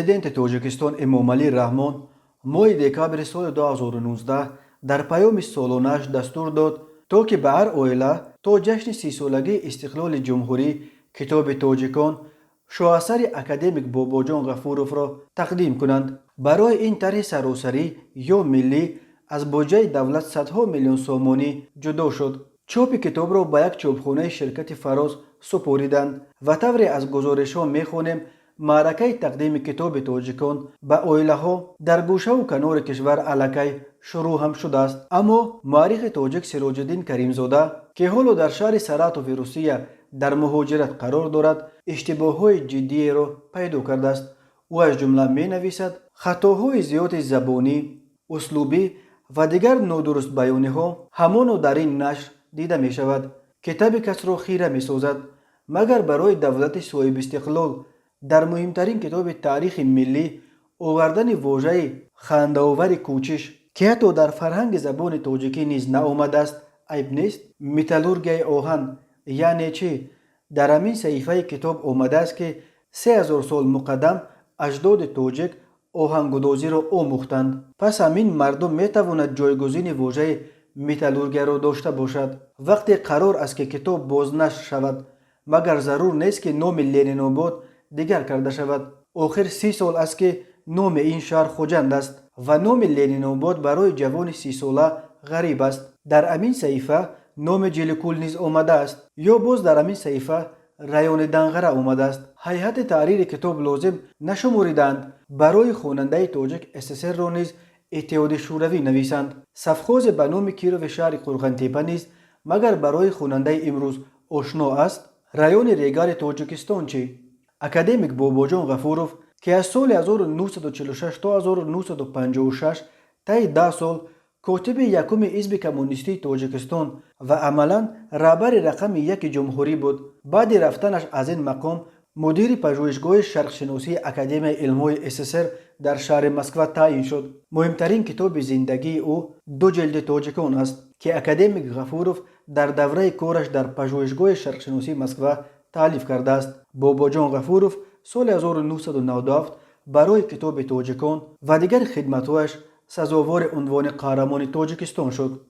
پرزیدنت تاجیکستان امامعلی رحمان ماه دکامبر سال 2019 در پیام سالانش دستور داد تا که به هر عائله تا جشن 30 سالگی استقلال جمهوری کتاب تاجیکان شاهاثر اکادمیک باباجان غفورов را تقدیم کنند. برای این طرح سراسری یا ملی از بودجه دولت صدها میلیون سومانی جدا شد. چاپ کتاب را به یک چاپخانه شرکت فراز سپاریدند و طوری از گزارش ها میخوانیم معرکه تقدیم کتاب تاجیکان به عائله ها در گوشه و کنار کشور الکی شروع هم شده است. اما مورخ تاجیک سراج الدین کریمزاده که حالا در شهر سراتوف روسیه در مهاجرت قرار دارد اشتباه های جدی را پیدا کرده است. او از جمله می نویسد خطاهای زیاد زبانی، اسلوبی و دیگر نادرست بیانی ها همانو در این نشر دیده می شود. کتاب کس را خیره می سازد مگر برای دولت صاحب استقلال در مهمترین کتاب تاریخ ملی آوردن واژه خنده‌آور کوچش که حتی در فرهنگ زبان تاجیکی نیز نآمده است عیب نیست. متالورگی آهن یعنی چی؟ در همین صحیفه کتاب آمده است که 3000 سال مقدم اجداد تاجیک آهنگودازی را آموختند. پس همین مردم می تواند جایگزین واژه متالورگی را داشته باشد. وقتی قرار است که کتاب بازنشر شود مگر ضرور نیست که نام لنین آباد دیگر کرده شود. آخر 30 سال است که نام این شهر خوجند است و نام لنین آباد برای جوان 30 ساله غریب است. در همین صحیفه نام جلیکول نیز آمده است یا باز در همین صحیفه رایون دنغره آمده است. هیئت تحریر کتاب لازم نشمریدند برای خواننده تاجیک SSR را نیز اتحاد شوروی نویسند. سفخاز به نام کیروف شهر قرغنتپه نیز مگر برای خواننده امروز آشنا است؟ رایون ریگر تاجیکستان چی؟ اکادمیک باباجان غفورов که از سال 1946 تا 1956 طی 10 سال کاتب یکم حزب کمونیستی تاجیکستان و عملا رهبر رقم 1 جمهوری بود. بعد رفتنش از این مقام مدیر پژوهشگاه شرقشناسی اکادمی علم‌های SSR در شهر مسکو تعیین شد. مهمترین کتاب زندگی او 2 جلد تاجیکان است که اکادمیک غفورov در دوره کارش در پژوهشگاه شرقشناسی مسکو تالیف کرده است. باباجان غفورov سال 1997 برای کتاب تاجیکان و دیگر خدمت‌هایش سزاوار عنوان قهرمان تاجیکستان شد.